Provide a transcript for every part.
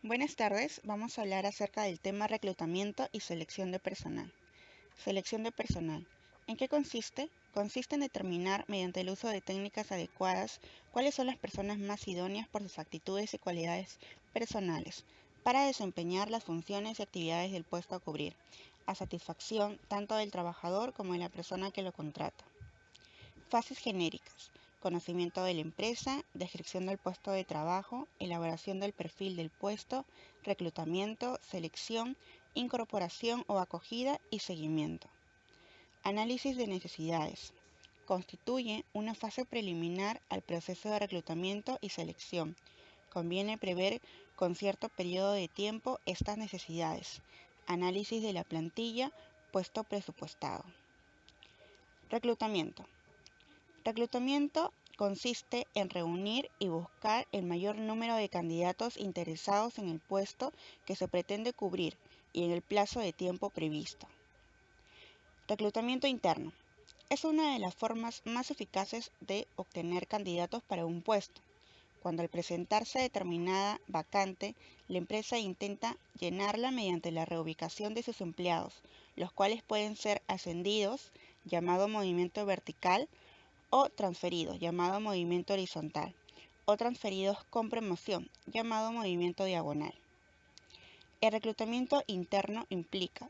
Buenas tardes, vamos a hablar acerca del tema reclutamiento y selección de personal. Selección de personal. ¿En qué consiste? Consiste en determinar, mediante el uso de técnicas adecuadas, cuáles son las personas más idóneas por sus actitudes y cualidades personales para desempeñar las funciones y actividades del puesto a cubrir, a satisfacción tanto del trabajador como de la persona que lo contrata. Fases genéricas: conocimiento de la empresa, descripción del puesto de trabajo, elaboración del perfil del puesto, reclutamiento, selección, incorporación o acogida y seguimiento. Análisis de necesidades. Constituye una fase preliminar al proceso de reclutamiento y selección. Conviene prever con cierto periodo de tiempo estas necesidades. Análisis de la plantilla, puesto presupuestado. Reclutamiento. Reclutamiento consiste en reunir y buscar el mayor número de candidatos interesados en el puesto que se pretende cubrir y en el plazo de tiempo previsto. Reclutamiento interno. Es una de las formas más eficaces de obtener candidatos para un puesto. Cuando al presentarse determinada vacante, la empresa intenta llenarla mediante la reubicación de sus empleados, los cuales pueden ser ascendidos, llamado movimiento vertical, o transferidos, llamado movimiento horizontal, o transferidos con promoción, llamado movimiento diagonal. El reclutamiento interno implica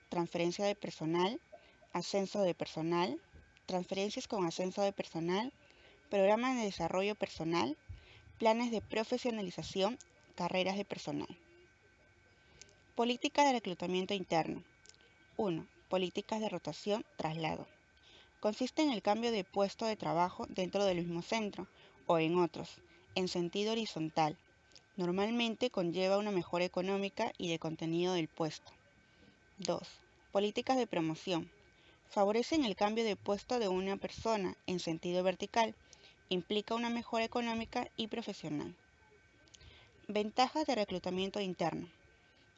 transferencia de personal, ascenso de personal, transferencias con ascenso de personal, programas de desarrollo personal, planes de profesionalización, carreras de personal. Política de reclutamiento interno. 1. Políticas de rotación, traslado. Consiste en el cambio de puesto de trabajo dentro del mismo centro o en otros, en sentido horizontal. Normalmente conlleva una mejora económica y de contenido del puesto. 2. Políticas de promoción. Favorecen el cambio de puesto de una persona en sentido vertical. Implica una mejora económica y profesional. Ventajas de reclutamiento interno.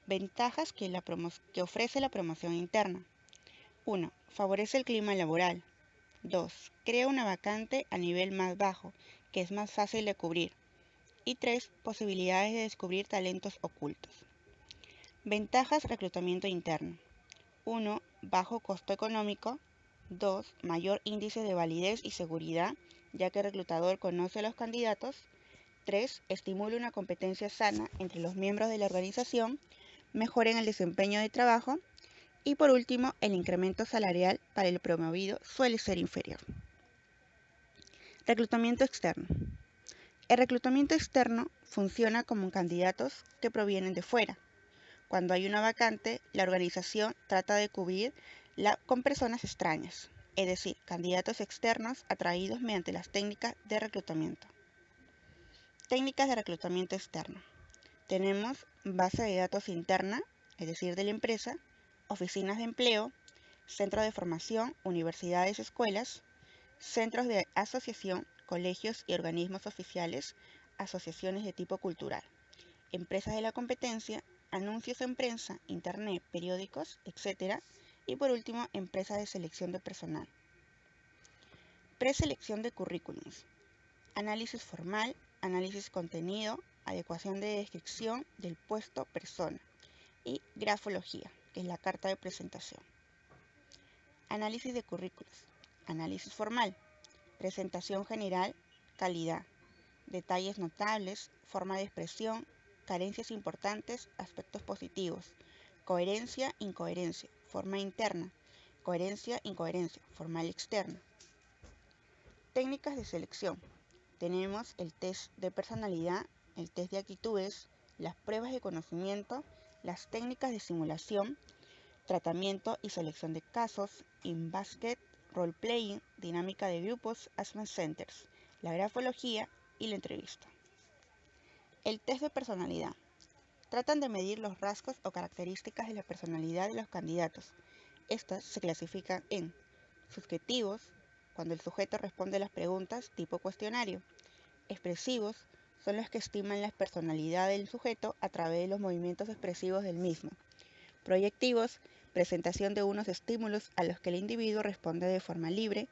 Ventajas que ofrece la promoción interna. 1. Favorece el clima laboral. 2. Crea una vacante a nivel más bajo, que es más fácil de cubrir. Y 3. Posibilidades de descubrir talentos ocultos. Ventajas reclutamiento interno. 1. Bajo costo económico. 2. Mayor índice de validez y seguridad, ya que el reclutador conoce a los candidatos. 3. Estimula una competencia sana entre los miembros de la organización, mejora en el desempeño de trabajo. Y por último, el incremento salarial para el promovido suele ser inferior. Reclutamiento externo. El reclutamiento externo funciona como candidatos que provienen de fuera. Cuando hay una vacante, la organización trata de cubrirla con personas extrañas, es decir, candidatos externos atraídos mediante las técnicas de reclutamiento. Técnicas de reclutamiento externo. Tenemos base de datos interna, es decir, de la empresa, oficinas de empleo, centros de formación, universidades, escuelas, centros de asociación, colegios y organismos oficiales, asociaciones de tipo cultural, empresas de la competencia, anuncios en prensa, internet, periódicos, etc. Y por último, empresas de selección de personal. Preselección de currículums. Análisis formal, análisis contenido, adecuación de descripción del puesto persona y grafología, que es la carta de presentación. Análisis de currículos. Análisis formal. Presentación general, calidad, detalles notables, forma de expresión, carencias importantes, aspectos positivos, coherencia, incoherencia, forma interna, coherencia, incoherencia, formal externa. Técnicas de selección. Tenemos el test de personalidad, el test de actitudes, las pruebas de conocimiento, las técnicas de simulación, tratamiento y selección de casos, InBasket, role-playing, dinámica de grupos, assessment centers, la grafología y la entrevista. El test de personalidad. Tratan de medir los rasgos o características de la personalidad de los candidatos. Estas se clasifican en subjetivos, cuando el sujeto responde a las preguntas tipo cuestionario. Expresivos, son los que estiman la personalidad del sujeto a través de los movimientos expresivos del mismo. Proyectivos, presentación de unos estímulos a los que el individuo responde de forma libre.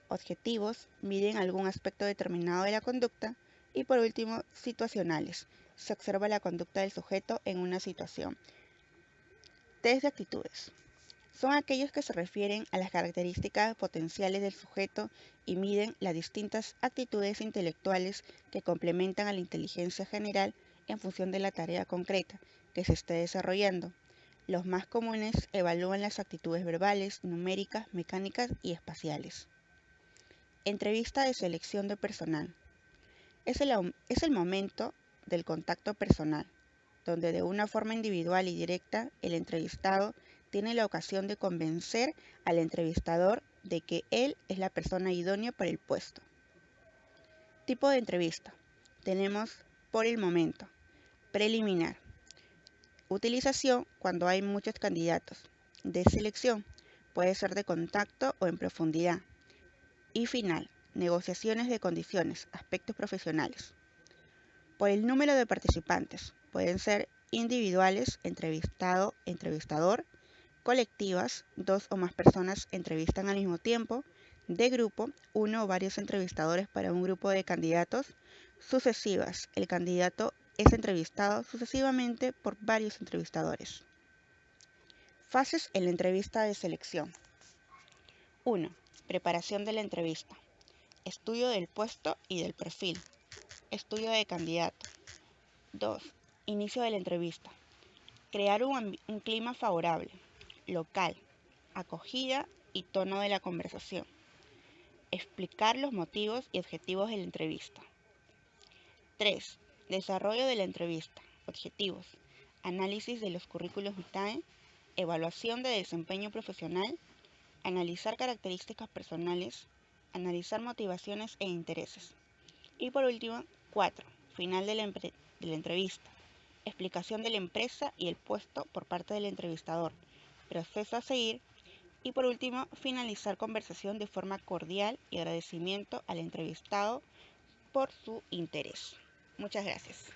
Objetivos, miden algún aspecto determinado de la conducta. Y por último, situacionales, se observa la conducta del sujeto en una situación. Test de actitudes. Son aquellos que se refieren a las características potenciales del sujeto y miden las distintas actitudes intelectuales que complementan a la inteligencia general en función de la tarea concreta que se esté desarrollando. Los más comunes evalúan las actitudes verbales, numéricas, mecánicas y espaciales. Entrevista de selección de personal. Es el momento del contacto personal, donde de una forma individual y directa el entrevistado tiene la ocasión de convencer al entrevistador de que él es la persona idónea para el puesto. Tipo de entrevista. Tenemos por el momento, preliminar. Utilización cuando hay muchos candidatos. De selección, puede ser de contacto o en profundidad. Y final, negociaciones de condiciones, aspectos profesionales. Por el número de participantes, pueden ser individuales, entrevistado, entrevistador, colectivas, 2 o más personas entrevistan al mismo tiempo, de grupo, 1 o varios entrevistadores para un grupo de candidatos, sucesivas, el candidato es entrevistado sucesivamente por varios entrevistadores. Fases en la entrevista de selección. 1. Preparación de la entrevista. Estudio del puesto y del perfil. Estudio de candidato. 2. Inicio de la entrevista. Crear un clima favorable, local, acogida y tono de la conversación. Explicar los motivos y objetivos de la entrevista. 3. Desarrollo de la entrevista. Objetivos. Análisis de los currículos vitae. Evaluación de desempeño profesional. Analizar características personales. Analizar motivaciones e intereses. Y por último, 4. Final de la entrevista. Explicación de la empresa y el puesto por parte del entrevistador. Proceso a seguir. Y por último, finalizar conversación de forma cordial y agradecimiento al entrevistado por su interés. Muchas gracias.